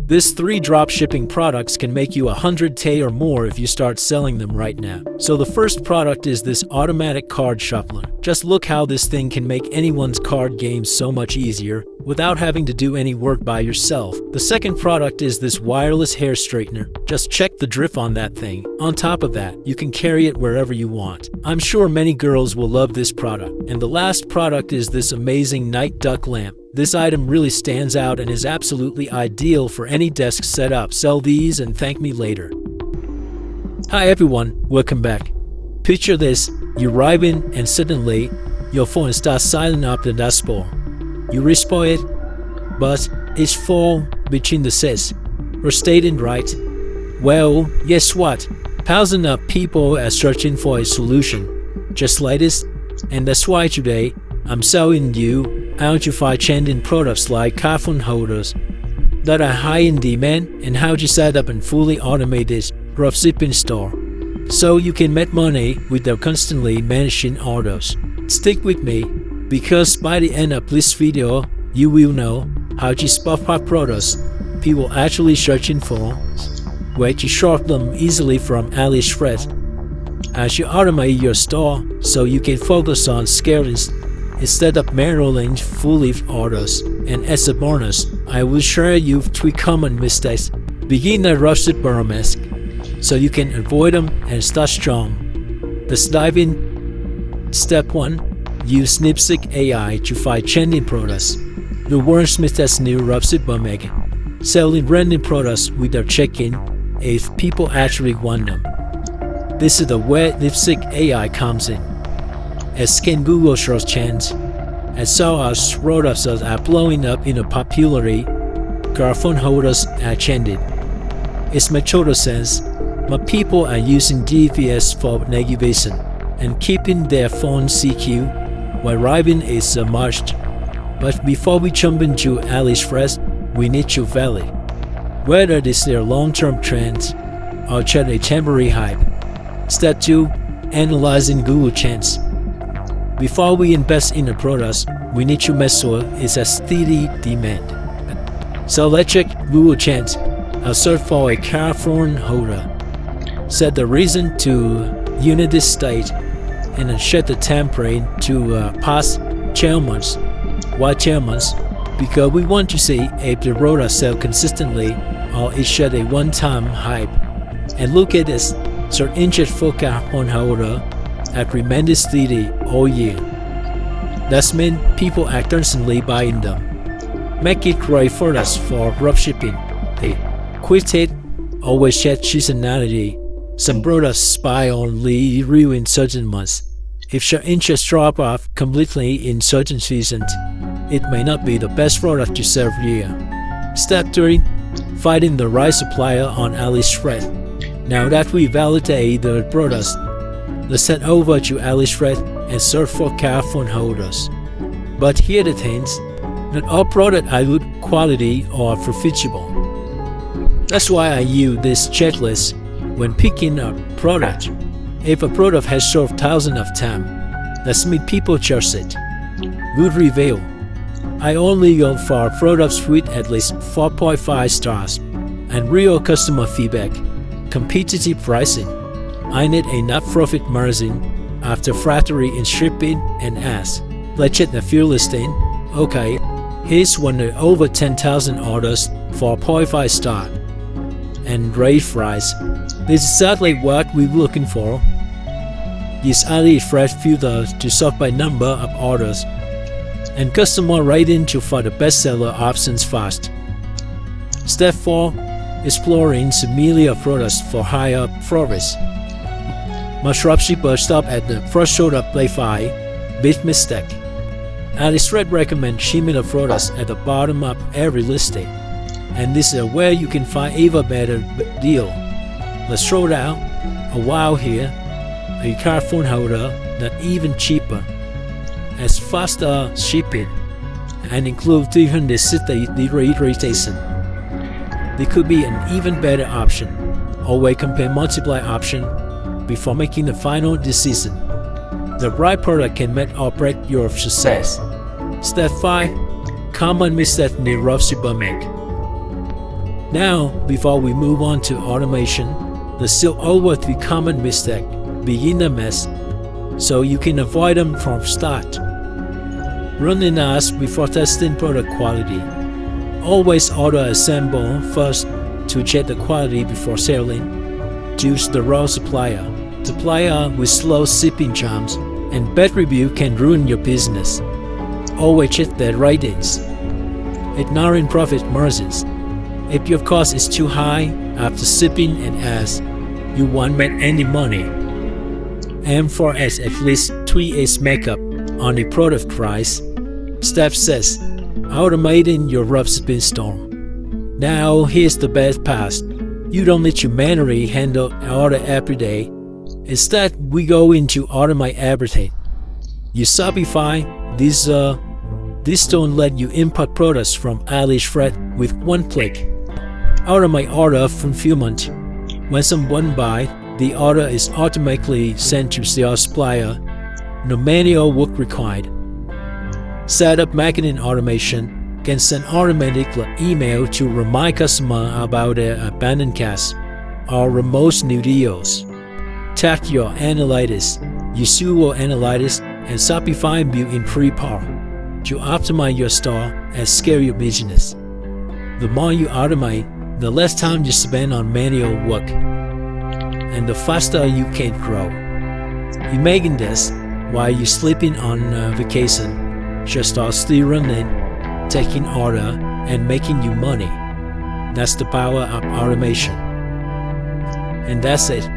These 3 drop shipping products can make you 100K or more if you start selling them right now. So the first product is this automatic card shuffler. Just look how this thing can make anyone's card game so much easier without having to do any work by yourself. The second product is this wireless hair straightener. Just check the drift on that thing. On top of that, you can carry it wherever you want. I'm sure many girls will love this product. And the last product is this amazing night duck lamp. This item really stands out and is absolutely ideal for any desk setup. Sell these and thank me later. Hi everyone, welcome back. Picture this, you arrive in and suddenly your phone starts silent up the dashboard. You respond it, but it's fall between the sets. Or stated right? Well, guess what? Thousands of people are searching for a solution just like this, and that's why today I'm showing you how to find trending products like car phone holders that are high in demand and how to set up and fully automate this dropshipping store so you can make money without constantly managing orders. Stick with me because by the end of this video you will know how to spot products people actually searching for, where to shop them easily from AliExpress, as you automate your store so you can focus on scaling instead of manually fully orders. And as a bonus, I will share you 3 common mistakes beginner dropship barometer so you can avoid them and start strong. Let's dive in. Step 1. Use Snipseek AI to find trending products. The wordsmith's new dropship barometer, selling random products without checking if people actually want them. This is the where Snipseek AI comes in. As scan Google search trends, and so as products are blowing up in popularity, car phone holders are trending. It makes total sense, but people are using GPS for navigation and keeping their phone CQ while driving is a must. But before we jump into AliExpress, we need to validate whether this is their long-term trend or just a temporary hype. Step 2. Analyzing Google Trends. Before we invest in a product, we need to make sure it's a steady demand. So let's check Google Trends. I'll search for a car phone holder. Set the reason to United States and then set the time frame to past 12 months. Why 12 months? Because we want to see if the product sells consistently or it's just a one-time hype. And look at this, search interest for car phone holder have remained steady all year. That means people are constantly buying them. Make it great for us for dropshipping. The quick tip, always check seasonality. Some products spy only ruin certain months. If your interest drop off completely in certain seasons, it may not be the best product to sell here. Step 3. Finding the right supplier on AliExpress. Now that we validate the products, let's head over to AliExpress and search for car phone holders. But here the things, not all products are good quality or profitable. That's why I use this checklist when picking a product. If a product has sold thousands of times, that means people trust it. Good review. I only go for products with at least 4.5 stars and real customer feedback. Competitive pricing. I need enough profit margin after factory and shipping and ads. Let's check the few listing. Okay, here's one with over 10,000 orders for 0.5 star and great price. This is exactly what we're looking for. Use AliExpress filter to sort by number of orders and customer rating to find the bestseller options fast. Step 4. Exploring similar products for higher profits. Most dropshippers stop at the threshold of play 5. Big mistake. AliExpress recommends similar products at the bottom of every listing, and this is where you can find even better deal. Let's throw down a while here, a car phone holder that's even cheaper, as faster shipping, and include 360-degree rotation. There could be an even better option. Always compare multiple options before making the final decision. The right product can make or break your success. Step 5. Common mistake in dropshipper make. Now, before we move on to automation, there's still always the common mistake, beginner mess, so you can avoid them from start. Run and ask before testing product quality. Always auto-assemble first to check the quality before selling. Choose the raw supplier. Supplier with slow shipping times and bad review can ruin your business. Always check their ratings. Ignoring profit margins. If your cost is too high after shipping and ads, you won't make any money. Aim for at least 3x markup on the product price. Step 6. Automating your rough shipping storm. Now here's the best part. You don't need to manually handle an order every day. Instead, we go into automate everything. You Shopify, this don't let you import products from AliExpress with one click. Automate order fulfillment. When someone buys, the order is automatically sent to your supplier. No manual work required. Set up marketing automation. Can send automatic email to remind customer about their abandoned cash or remote new deals. Tag your analytics. Use your analytics and Shopify built-in pre-par to optimize your store and scale your business. The more you automate, the less time you spend on manual work, and the faster you can grow. Imagine this while you're sleeping on vacation. Just start still running, taking order, and making you money. That's the power of automation. And that's it.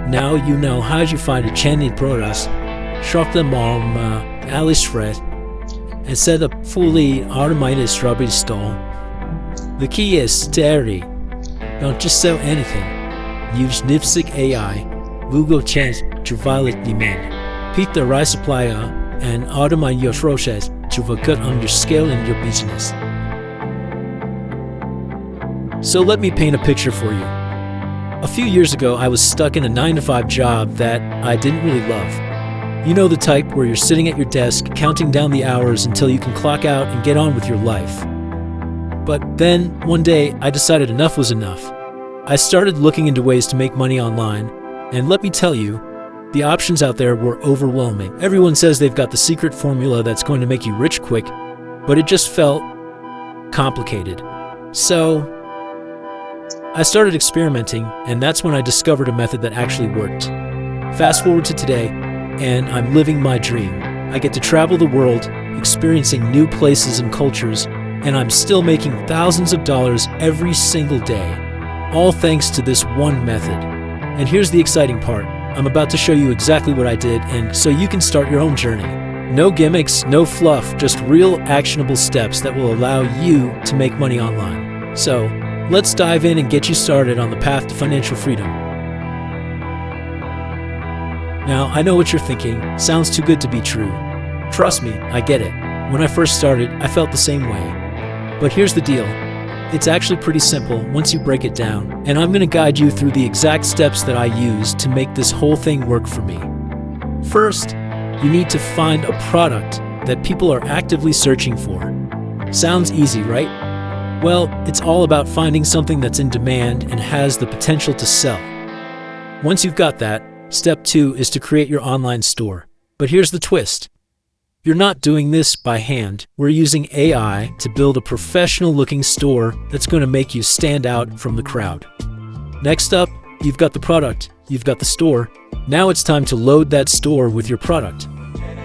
Now you know how to find the trending products, shop them on AliExpress, and set up fully automated shopping store. The key is steady. Don't just sell anything. Use DeepSeek AI, Google Trends to validate demand. Pick the right supplier and automate your process to focus on your scale and your business. So let me paint a picture for you. A few years ago, I was stuck in a 9-to-5 job that I didn't really love. You know the type where you're sitting at your desk counting down the hours until you can clock out and get on with your life. But then, one day, I decided enough was enough. I started looking into ways to make money online, and let me tell you, the options out there were overwhelming. Everyone says they've got the secret formula that's going to make you rich quick, but it just felt complicated. So I started experimenting, and that's when I discovered a method that actually worked. Fast forward to today, and I'm living my dream. I get to travel the world, experiencing new places and cultures, and I'm still making thousands of dollars every single day, all thanks to this one method. And here's the exciting part. I'm about to show you exactly what I did, and so you can start your own journey. No gimmicks, no fluff, just real actionable steps that will allow you to make money online. So, let's dive in and get you started on the path to financial freedom. Now, I know what you're thinking. Sounds too good to be true. Trust me, I get it. When I first started, I felt the same way. But here's the deal. It's actually pretty simple once you break it down, and I'm going to guide you through the exact steps that I use to make this whole thing work for me. First, you need to find a product that people are actively searching for. Sounds easy, right? Well, it's all about finding something that's in demand and has the potential to sell. Once you've got that, step 2 is to create your online store. But here's the twist. You're not doing this by hand. We're using AI to build a professional-looking store that's going to make you stand out from the crowd. Next up, you've got the product, you've got the store. Now it's time to load that store with your product.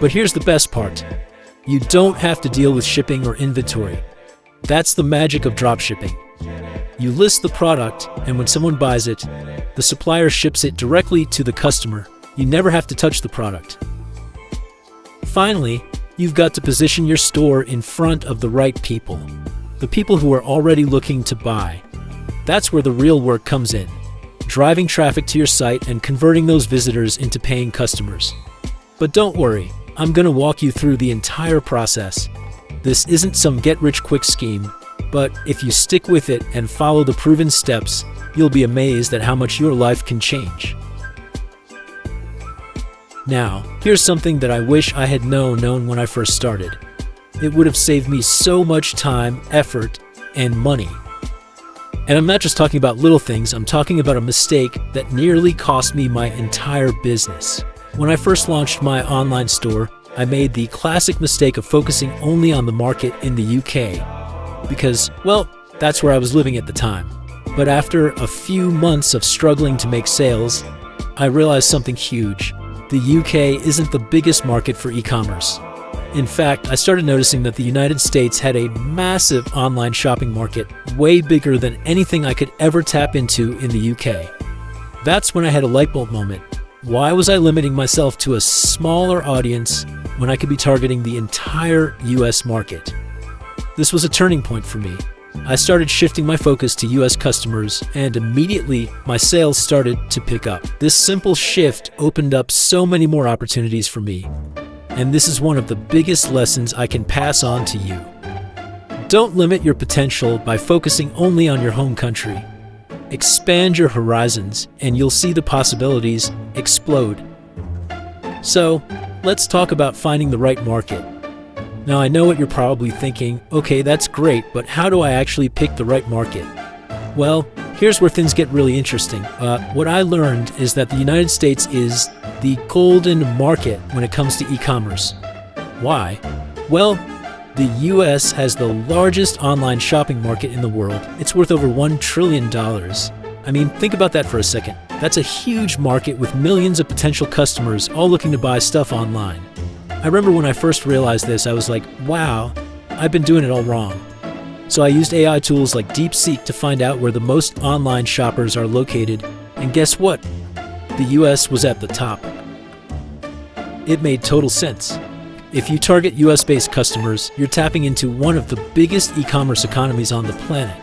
But here's the best part. You don't have to deal with shipping or inventory. That's the magic of dropshipping. You list the product, and when someone buys it, the supplier ships it directly to the customer. You never have to touch the product. Finally, you've got to position your store in front of the right people, the people who are already looking to buy. That's where the real work comes in, driving traffic to your site and converting those visitors into paying customers. But don't worry, I'm going to walk you through the entire process. This isn't some get-rich-quick scheme, but if you stick with it and follow the proven steps, you'll be amazed at how much your life can change. Now, here's something that I wish I had known when I first started. It would have saved me so much time, effort, and money. And I'm not just talking about little things, I'm talking about a mistake that nearly cost me my entire business. When I first launched my online store, I made the classic mistake of focusing only on the market in the UK because, well, that's where I was living at the time. But after a few months of struggling to make sales, I realized something huge. The UK isn't the biggest market for e-commerce. In fact, I started noticing that the United States had a massive online shopping market, way bigger than anything I could ever tap into in the UK. That's when I had a light bulb moment. Why was I limiting myself to a smaller audience when I could be targeting the entire US market? This was a turning point for me. I started shifting my focus to US customers, and immediately my sales started to pick up. This simple shift opened up so many more opportunities for me. And this is one of the biggest lessons I can pass on to you. Don't limit your potential by focusing only on your home country. Expand your horizons, and you'll see the possibilities explode. So, let's talk about finding the right market. Now, I know what you're probably thinking, okay, that's great, but how do I actually pick the right market? Well, here's where things get really interesting. What I learned is that the United States is the golden market when it comes to e-commerce. Why? Well, the US has the largest online shopping market in the world. It's worth over $1 trillion. I mean, think about that for a second. That's a huge market with millions of potential customers all looking to buy stuff online. I remember when I first realized this, I was like, wow, I've been doing it all wrong. So I used AI tools like DeepSeek to find out where the most online shoppers are located, and guess what? The US was at the top. It made total sense. If you target US-based customers, you're tapping into one of the biggest e-commerce economies on the planet.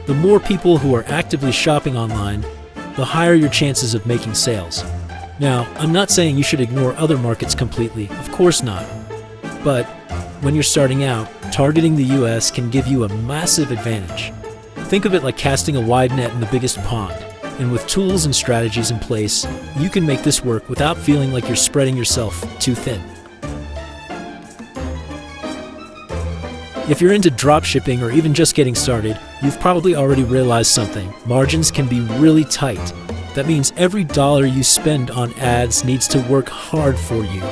The more people who are actively shopping online, the higher your chances of making sales. Now, I'm not saying you should ignore other markets completely, of course not. But when you're starting out, targeting the US can give you a massive advantage. Think of it like casting a wide net in the biggest pond. And with tools and strategies in place, you can make this work without feeling like you're spreading yourself too thin. If you're into dropshipping or even just getting started, you've probably already realized something. Margins can be really tight. That means every dollar you spend on ads needs to work hard for you.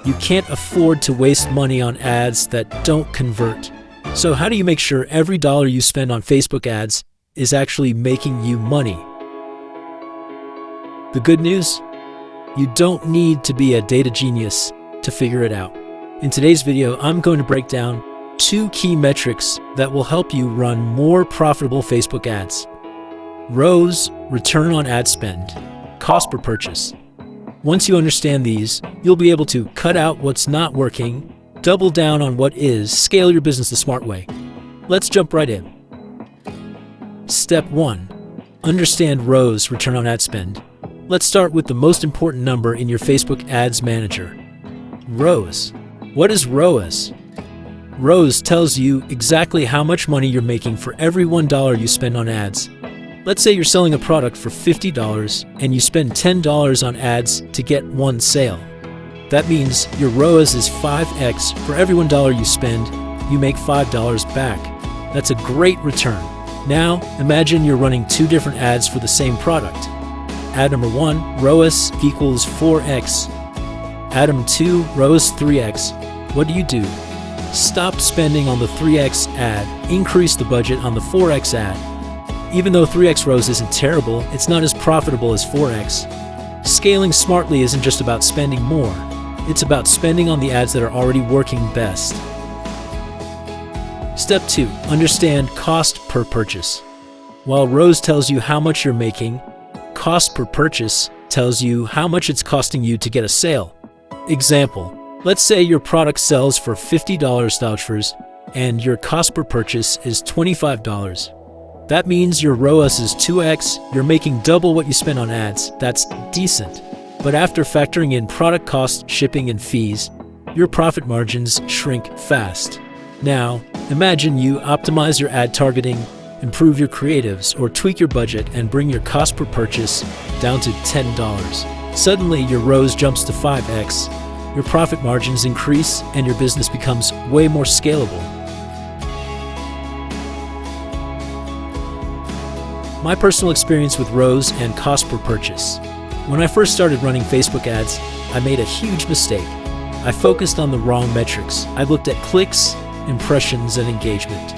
You can't afford to waste money on ads that don't convert. So how do you make sure every dollar you spend on Facebook ads is actually making you money? The good news? You don't need to be a data genius to figure it out. In today's video, I'm going to break down 2 key metrics that will help you run more profitable Facebook ads. ROAS, return on ad spend, cost per purchase. Once you understand these, you'll be able to cut out what's not working, double down on what is, scale your business the smart way. Let's jump right in. Step 1. Understand ROAS, return on ad spend. Let's start with the most important number in your Facebook Ads Manager. ROAS. What is ROAS? ROAS tells you exactly how much money you're making for every $1 you spend on ads. Let's say you're selling a product for $50 and you spend $10 on ads to get 1 sale. That means your ROAS is 5x. For every $1 you spend, you make $5 back. That's a great return. Now, imagine you're running 2 different ads for the same product. Ad number 1, ROAS equals 4x. Ad number 2, ROAS 3x. What do? Stop spending on the 3x ad, increase the budget on the 4x ad. Even though 3x ROAS isn't terrible, it's not as profitable as 4x. Scaling smartly isn't just about spending more, it's about spending on the ads that are already working best. Step 2. Understand cost per purchase. While ROAS tells you how much you're making, cost per purchase tells you how much it's costing you to get a sale. Example, let's say your product sells for $50 vouchers and your cost per purchase is $25. That means your ROAS is 2x, you're making double what you spend on ads. That's decent. But after factoring in product costs, shipping, and fees, your profit margins shrink fast. Now, imagine you optimize your ad targeting, improve your creatives, or tweak your budget and bring your cost per purchase down to $10. Suddenly, your ROAS jumps to 5x, your profit margins increase, and your business becomes way more scalable. My personal experience with ROAS and cost per purchase. When I first started running Facebook ads, I made a huge mistake. I focused on the wrong metrics. I looked at clicks, impressions, and engagement.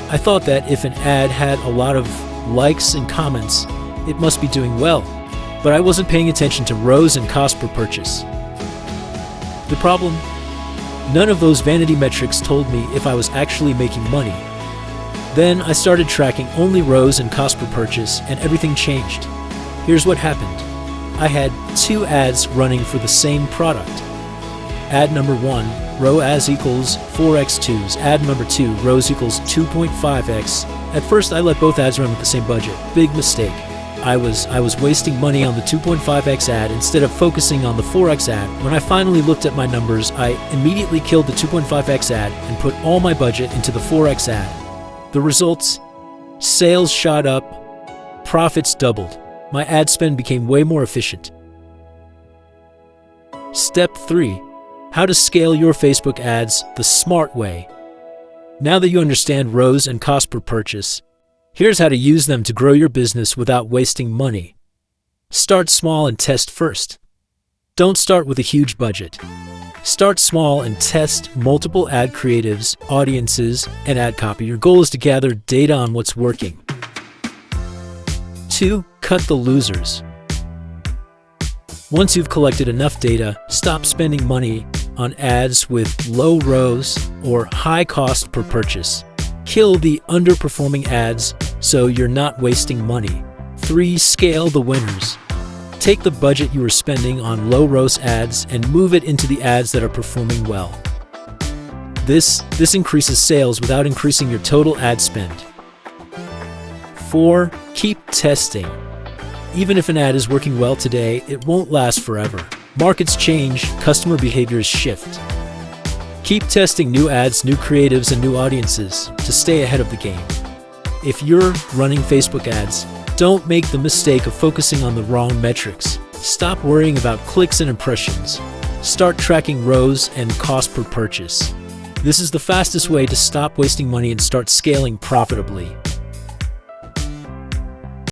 I thought that if an ad had a lot of likes and comments, it must be doing well. But I wasn't paying attention to ROAS and cost per purchase. The problem? None of those vanity metrics told me if I was actually making money. Then I started tracking only ROAS and cost per purchase, and everything changed. Here's what happened. I had 2 ads running for the same product. Ad number 1, ROAS equals 4x2s. Ad number 2, ROAS equals 2.5x. At first, I let both ads run with the same budget. Big mistake. I was wasting money on the 2.5x ad instead of focusing on the 4x ad. When I finally looked at my numbers, I immediately killed the 2.5x ad and put all my budget into the 4x ad. The results? Sales shot up, profits doubled. My ad spend became way more efficient. Step 3. How to scale your Facebook ads the smart way. Now that you understand ROAS and cost per purchase, here's how to use them to grow your business without wasting money. Start small and test first. Don't start with a huge budget. Start small and test multiple ad creatives, audiences, and ad copy. Your goal is to gather data on what's working. 2. Cut the losers. Once you've collected enough data, stop spending money on ads with low ROAS or high cost per purchase. Kill the underperforming ads so you're not wasting money. 3. Scale the winners. Take the budget you were spending on low ROAS ads and move it into the ads that are performing well. This increases sales without increasing your total ad spend. 4. Keep testing. Even if an ad is working well today, it won't last forever. Markets change, customer behaviors shift. Keep testing new ads, new creatives, and new audiences to stay ahead of the game. If you're running Facebook ads, don't make the mistake of focusing on the wrong metrics. Stop worrying about clicks and impressions. Start tracking ROAS and cost per purchase. This is the fastest way to stop wasting money and start scaling profitably.